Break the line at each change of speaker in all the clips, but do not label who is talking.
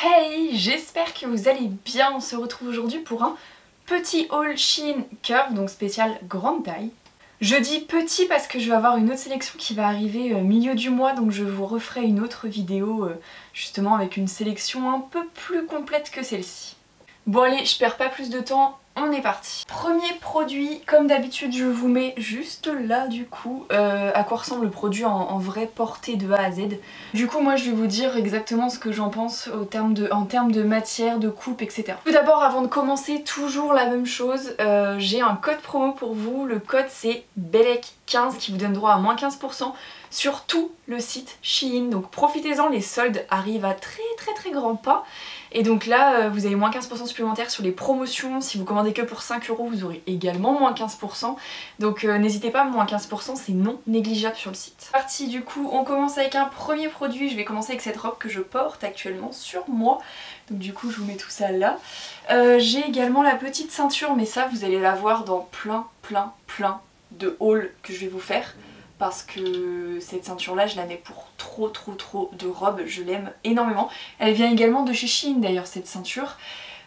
Hey, j'espère que vous allez bien. On se retrouve aujourd'hui pour un petit haul Shein Curve, donc spécial grande taille. Je dis petit parce que je vais avoir une autre sélection qui va arriver milieu du mois, donc je vous referai une autre vidéo justement avec une sélection un peu plus complète que celle-ci. Bon allez, je perds pas plus de temps, on est parti. Premier produit, comme d'habitude je vous mets juste là du coup à quoi ressemble le produit en vraie portée de A à Z. Du coup moi je vais vous dire exactement ce que j'en pense en termes de matière, de coupe, etc. Tout d'abord avant de commencer, toujours la même chose, j'ai un code promo pour vous, le code c'est BELLEC15 qui vous donne droit à moins 15% sur tout le site Shein, donc profitez-en, les soldes arrivent à très grands pas. Et donc là, vous avez moins 15% supplémentaire sur les promotions. Si vous commandez que pour 5 €, vous aurez également moins 15%. Donc n'hésitez pas, moins 15%, c'est non négligeable sur le site. Parti du coup, on commence avec un premier produit. Je vais commencer avec cette robe que je porte actuellement sur moi. Donc du coup, je vous mets tout ça là. J'ai également la petite ceinture, mais ça, vous allez la voir dans plein de hauls que je vais vous faire. Parce que cette ceinture là je la mets pour trop de robes, je l'aime énormément. Elle vient également de chez Shein d'ailleurs cette ceinture.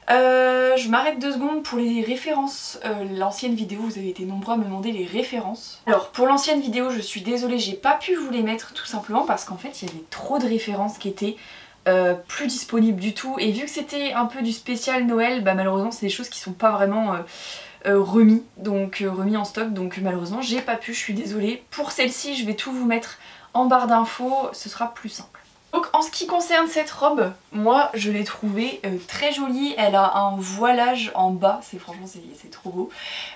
Je m'arrête 2 secondes pour les références. L'ancienne vidéo, vous avez été nombreux à me demander les références. Alors pour l'ancienne vidéo je suis désolée, j'ai pas pu vous les mettre tout simplement parce qu'en fait il y avait trop de références qui étaient plus disponibles du tout. Et vu que c'était un peu du spécial Noël, bah malheureusement c'est des choses qui sont pas vraiment... remis en stock, donc malheureusement j'ai pas pu, je suis désolée. Pour celle-ci je vais tout vous mettre en barre d'infos, ce sera plus simple. Donc en ce qui concerne cette robe, moi je l'ai trouvée très jolie, elle a un voilage en bas, franchement c'est trop beau.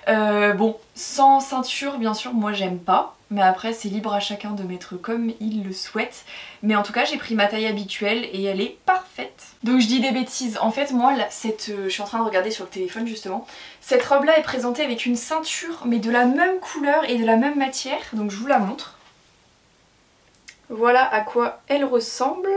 Bon, sans ceinture bien sûr moi j'aime pas, mais après c'est libre à chacun de mettre comme il le souhaite. Mais en tout cas j'ai pris ma taille habituelle et elle est parfaite. Donc je dis des bêtises, en fait moi je suis en train de regarder sur le téléphone justement. Cette robe là est présentée avec une ceinture mais de la même couleur et de la même matière, donc je vous la montre. Voilà à quoi elle ressemble.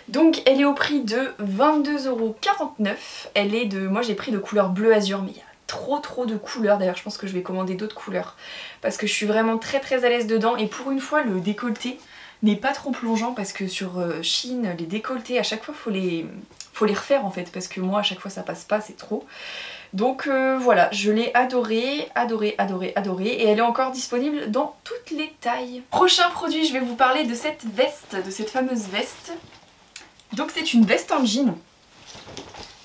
Donc elle est au prix de 22,49 €. Moi j'ai pris de couleur bleu azur, mais il y a trop de couleurs. D'ailleurs je pense que je vais commander d'autres couleurs parce que je suis vraiment très à l'aise dedans. Et pour une fois le décolleté n'est pas trop plongeant parce que sur Shein les décolletés à chaque fois faut les refaire en fait, parce que moi à chaque fois ça passe pas, c'est trop. Donc voilà, je l'ai adorée et elle est encore disponible dans toutes les tailles. Prochain produit, je vais vous parler de cette veste, de cette fameuse veste. Donc c'est une veste en jean.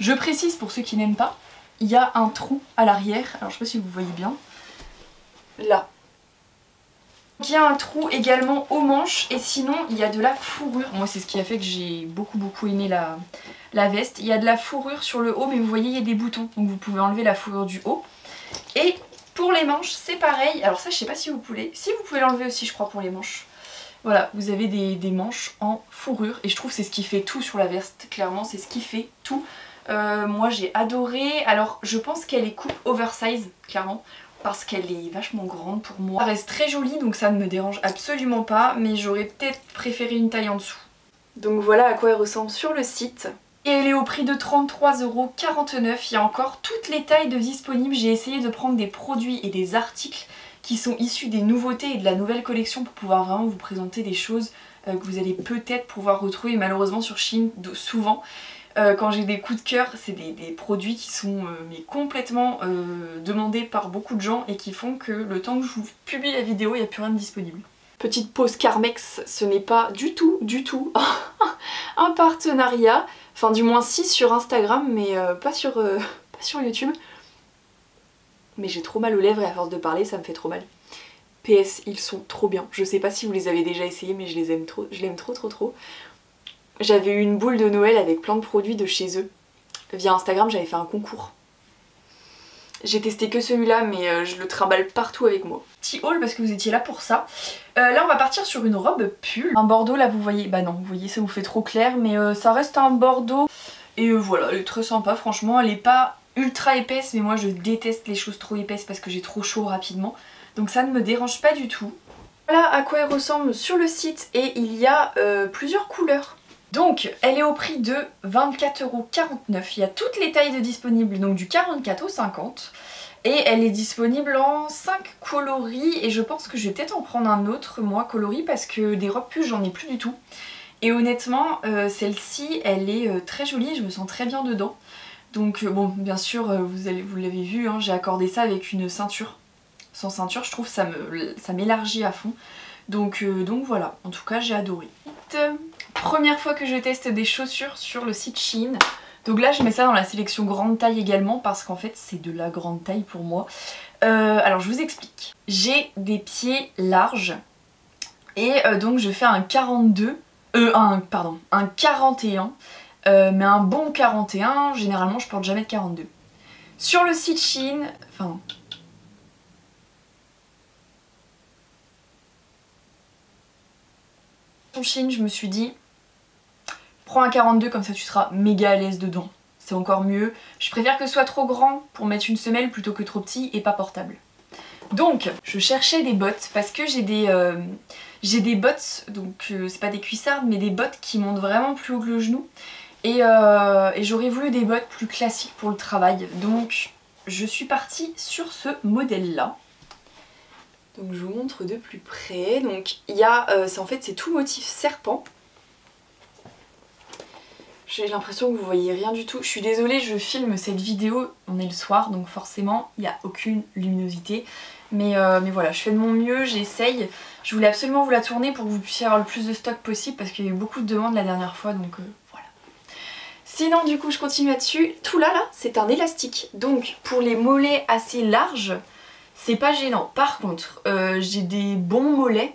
Je précise pour ceux qui n'aiment pas, il y a un trou à l'arrière, alors je sais pas si vous voyez bien, là. Il y a un trou également aux manches et sinon il y a de la fourrure. Moi c'est ce qui a fait que j'ai beaucoup aimé la veste. Il y a de la fourrure sur le haut mais vous voyez il y a des boutons donc vous pouvez enlever la fourrure du haut. Et pour les manches c'est pareil. Alors ça je sais pas si vous pouvez. Si vous pouvez l'enlever aussi je crois pour les manches. Voilà, vous avez des manches en fourrure et je trouve que c'est ce qui fait tout sur la veste. Clairement c'est ce qui fait tout. Moi j'ai adoré. Alors je pense qu'elle est coupe oversize clairement, parce qu'elle est vachement grande pour moi. Elle reste très jolie donc ça ne me dérange absolument pas, mais j'aurais peut-être préféré une taille en dessous. Donc voilà à quoi elle ressemble sur le site. Et elle est au prix de 33,49 €. Il y a encore toutes les tailles de disponibles. J'ai essayé de prendre des produits et des articles qui sont issus des nouveautés et de la nouvelle collection pour pouvoir vraiment vous présenter des choses que vous allez peut-être pouvoir retrouver malheureusement sur Shein souvent. Quand j'ai des coups de cœur, c'est des produits qui sont mais complètement demandés par beaucoup de gens et qui font que le temps que je vous publie la vidéo, il n'y a plus rien de disponible. Petite pause Carmex, ce n'est pas du tout un partenariat. Enfin du moins si sur Instagram, mais pas sur YouTube. Mais j'ai trop mal aux lèvres et à force de parler, ça me fait trop mal. PS, ils sont trop bien. Je sais pas si vous les avez déjà essayés, mais je les aime trop. Je l'aime trop. J'avais eu une boule de Noël avec plein de produits de chez eux. Via Instagram, j'avais fait un concours. J'ai testé que celui-là, mais je le trimballe partout avec moi. Petit haul parce que vous étiez là pour ça. Là, on va partir sur une robe pull. Un bordeaux, là, vous voyez... Bah non, vous voyez, ça vous fait trop clair, mais ça reste un bordeaux. Et voilà, elle est très sympa, franchement. Elle est pas ultra épaisse, mais moi, je déteste les choses trop épaisses parce que j'ai trop chaud rapidement. Donc ça ne me dérange pas du tout. Voilà à quoi elle ressemble sur le site et il y a plusieurs couleurs. Donc elle est au prix de 24,49 €. Il y a toutes les tailles de disponibles, donc du 44 au 50. Et elle est disponible en 5 coloris et je pense que je vais peut-être en prendre un autre moi coloris parce que des robes pull j'en ai plus du tout. Et honnêtement, celle-ci, elle est très jolie, je me sens très bien dedans. Donc bon, bien sûr, vous l'avez vu, hein, j'ai accordé ça avec une ceinture. Sans ceinture, je trouve ça m'élargit à fond. Donc voilà, en tout cas j'ai adoré. Première fois que je teste des chaussures sur le site Shein. Donc là je mets ça dans la sélection grande taille également parce qu'en fait c'est de la grande taille pour moi. Alors je vous explique. J'ai des pieds larges et donc je fais un 42, un 41, mais un bon 41, généralement je porte jamais de 42. Sur le site Shein, enfin... Shein, je me suis dit, prends un 42 comme ça tu seras méga à l'aise dedans. C'est encore mieux. Je préfère que ce soit trop grand pour mettre une semelle plutôt que trop petit et pas portable. Donc, je cherchais des bottes parce que j'ai des bottes, donc c'est pas des cuissardes, mais des bottes qui montent vraiment plus haut que le genou. Et j'aurais voulu des bottes plus classiques pour le travail. Donc, je suis partie sur ce modèle-là. Donc je vous montre de plus près. Donc il y a, en fait c'est tout motif serpent. J'ai l'impression que vous voyez rien du tout. Je suis désolée, je filme cette vidéo, on est le soir donc forcément il n'y a aucune luminosité. Mais voilà, je fais de mon mieux, j'essaye. Je voulais absolument vous la tourner pour que vous puissiez avoir le plus de stock possible parce qu'il y a eu beaucoup de demandes la dernière fois donc voilà. Sinon du coup je continue là-dessus. Tout là c'est un élastique. Donc pour les mollets assez larges, c'est pas gênant. Par contre, j'ai des bons mollets,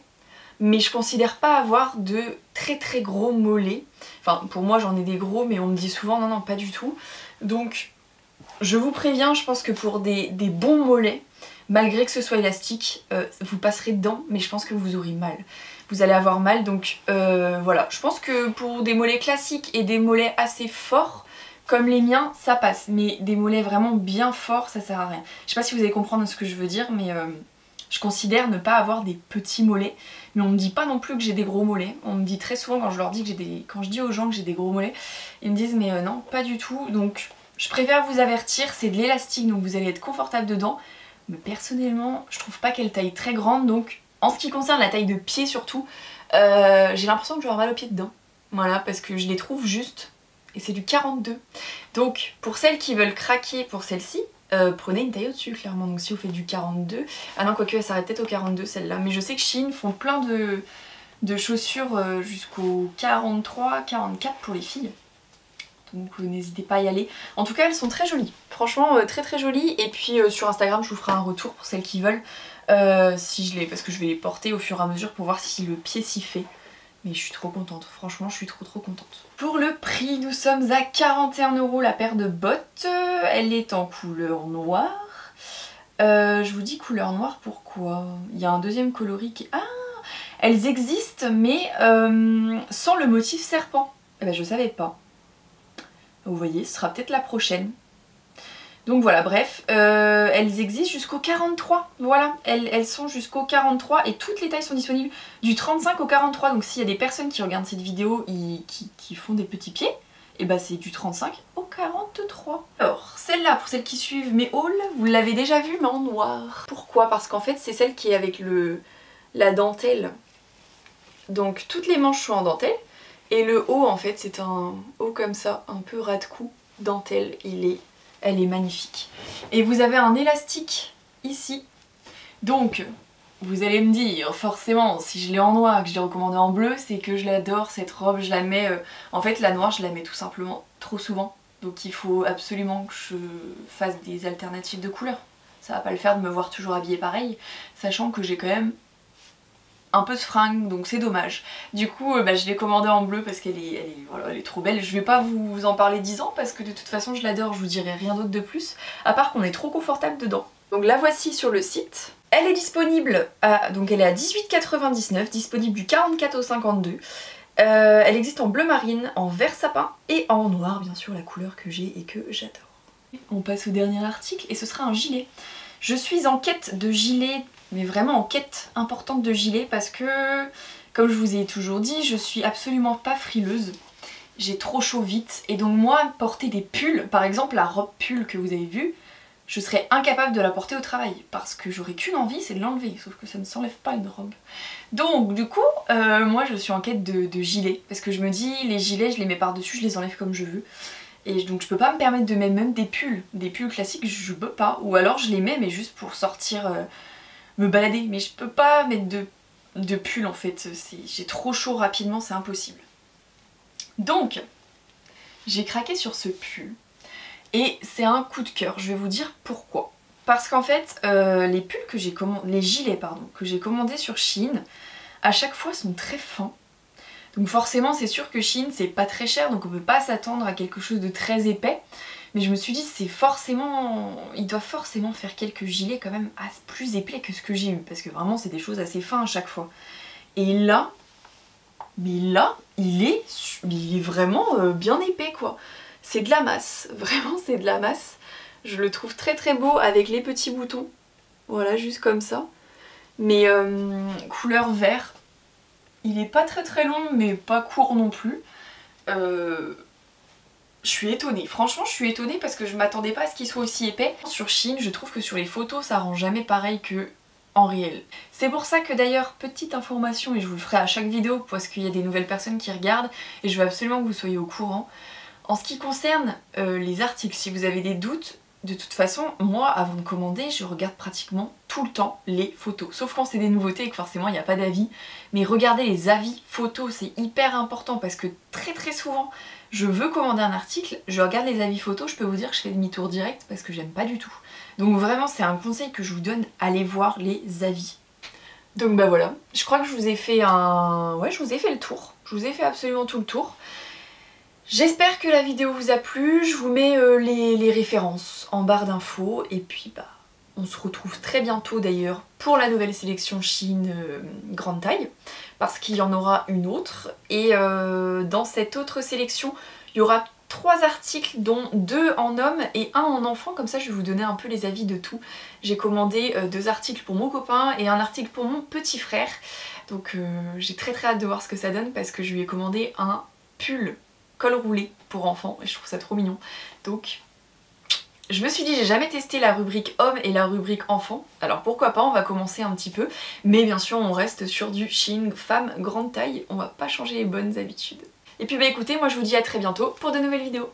mais je considère pas avoir de très gros mollets. Enfin, pour moi j'en ai des gros, mais on me dit souvent non, pas du tout. Donc, je vous préviens, je pense que pour des bons mollets, malgré que ce soit élastique, vous passerez dedans, mais je pense que vous aurez mal. Vous allez avoir mal, donc voilà. Je pense que pour des mollets classiques et des mollets assez forts, comme les miens, ça passe, mais des mollets vraiment bien forts, ça sert à rien. Je sais pas si vous allez comprendre ce que je veux dire, mais je considère ne pas avoir des petits mollets. Mais on me dit pas non plus que j'ai des gros mollets. On me dit très souvent quand je leur dis que j'ai des... Quand je dis aux gens que j'ai des gros mollets, ils me disent mais non, pas du tout. Donc je préfère vous avertir, c'est de l'élastique, donc vous allez être confortable dedans. Mais personnellement, je trouve pas qu'elle taille très grande, donc en ce qui concerne la taille de pied surtout, j'ai l'impression que je vais avoir mal aux pieds dedans. Voilà, parce que je les trouve juste... Et c'est du 42. Donc pour celles qui veulent craquer pour celle-ci, prenez une taille au-dessus clairement. Donc si vous faites du 42, ah non quoique elle s'arrête peut-être au 42 celle-là. Mais je sais que Shein font plein de chaussures jusqu'au 43, 44 pour les filles. Donc n'hésitez pas à y aller. En tout cas elles sont très jolies. Franchement très jolies. Et puis sur Instagram je vous ferai un retour pour celles qui veulent. Si je les... Parce que je vais les porter au fur et à mesure pour voir si le pied s'y fait. Mais je suis trop contente, franchement je suis trop contente. Pour le prix, nous sommes à 41 € la paire de bottes. Elle est en couleur noire. Je vous dis couleur noire pourquoi? Il y a un deuxième coloris qui... Ah, elles existent mais sans le motif serpent. Eh ben je savais pas. Vous voyez, ce sera peut-être la prochaine. Donc voilà, bref, elles existent jusqu'au 43, voilà, elles sont jusqu'au 43 et toutes les tailles sont disponibles du 35 au 43, donc s'il y a des personnes qui regardent cette vidéo et qui font des petits pieds, et bah c'est du 35 au 43. Alors, celle-là, pour celles qui suivent mes hauls, vous l'avez déjà vue mais en noir. Pourquoi? Parce qu'en fait c'est celle qui est avec la dentelle, donc toutes les manches sont en dentelle, et le haut en fait c'est un haut comme ça, un peu ras de cou, dentelle, elle est magnifique. Et vous avez un élastique ici. Donc, vous allez me dire, forcément, si je l'ai en noir et que je l'ai recommandé en bleu, c'est que je l'adore, cette robe, je la mets... En fait, la noire, je la mets tout simplement trop souvent. Donc il faut absolument que je fasse des alternatives de couleurs. Ça va pas le faire de me voir toujours habillée pareil, sachant que j'ai quand même un peu de fringues, donc c'est dommage. Du coup, je l'ai commandée en bleu parce qu'elle voilà, elle est trop belle. Je vais pas vous en parler 10 ans parce que de toute façon je l'adore, je vous dirai rien d'autre de plus, à part qu'on est trop confortable dedans. Donc la voici sur le site. Elle est disponible à, donc elle est à 18,99 €, disponible du 44 au 52. Elle existe en bleu marine, en vert sapin et en noir, bien sûr, la couleur que j'ai et que j'adore. On passe au dernier article et ce sera un gilet. Je suis en quête de gilet, mais vraiment en quête importante de gilet parce que, comme je vous ai toujours dit, je suis absolument pas frileuse. J'ai trop chaud vite et donc moi, porter des pulls, par exemple la robe pull que vous avez vue, je serais incapable de la porter au travail parce que j'aurais qu'une envie, c'est de l'enlever, sauf que ça ne s'enlève pas une robe. Donc du coup, moi je suis en quête de gilets parce que je me dis les gilets je les mets par-dessus, je les enlève comme je veux. Et donc je peux pas me permettre de mettre même des pulls classiques, je peux pas. Ou alors je les mets mais juste pour sortir, me balader. Mais je peux pas mettre de pull en fait, j'ai trop chaud rapidement, c'est impossible. Donc j'ai craqué sur ce pull et c'est un coup de cœur, je vais vous dire pourquoi. Parce qu'en fait les pulls que j'ai commandés, les gilets pardon, que j'ai commandés sur Shein, à chaque fois sont très fins. Donc forcément c'est sûr que Shein c'est pas très cher, donc on peut pas s'attendre à quelque chose de très épais. Mais je me suis dit c'est forcément, il doit forcément faire quelques gilets quand même plus épais que ce que j'ai eu. Parce que vraiment c'est des choses assez fins à chaque fois. Et là, mais là il est vraiment bien épais quoi. C'est de la masse, vraiment c'est de la masse. Je le trouve très très beau avec les petits boutons. Voilà, juste comme ça. Mais couleur vert. Il est pas très très long mais pas court non plus. Je suis étonnée, franchement je suis étonnée parce que je m'attendais pas à ce qu'il soit aussi épais. Sur Shein je trouve que sur les photos ça rend jamais pareil que en réel. C'est pour ça que d'ailleurs, petite information et je vous le ferai à chaque vidéo parce qu'il y a des nouvelles personnes qui regardent et je veux absolument que vous soyez au courant. En ce qui concerne les articles, si vous avez des doutes, de toute façon, moi, avant de commander, je regarde pratiquement tout le temps les photos. Sauf quand c'est des nouveautés et que forcément il n'y a pas d'avis. Mais regardez les avis photos, c'est hyper important parce que très très souvent, je veux commander un article, je regarde les avis photos, je peux vous dire que je fais demi-tour direct parce que j'aime pas du tout. Donc vraiment, c'est un conseil que je vous donne, allez voir les avis. Donc bah voilà, je crois que je vous ai fait ouais, je vous ai fait le tour. Je vous ai fait absolument tout le tour. J'espère que la vidéo vous a plu, je vous mets les références en barre d'infos et puis bah on se retrouve très bientôt d'ailleurs pour la nouvelle sélection Shein grande taille parce qu'il y en aura une autre et dans cette autre sélection il y aura 3 articles dont 2 en homme et 1 en enfant, comme ça je vais vous donner un peu les avis de tout. J'ai commandé 2 articles pour mon copain et un article pour mon petit frère, donc j'ai très hâte de voir ce que ça donne parce que je lui ai commandé un pull col roulé pour enfants et je trouve ça trop mignon. Donc je me suis dit j'ai jamais testé la rubrique homme et la rubrique enfant, alors pourquoi pas, on va commencer un petit peu, mais bien sûr on reste sur du Shein femme grande taille, on va pas changer les bonnes habitudes. Et puis bah écoutez, moi je vous dis à très bientôt pour de nouvelles vidéos.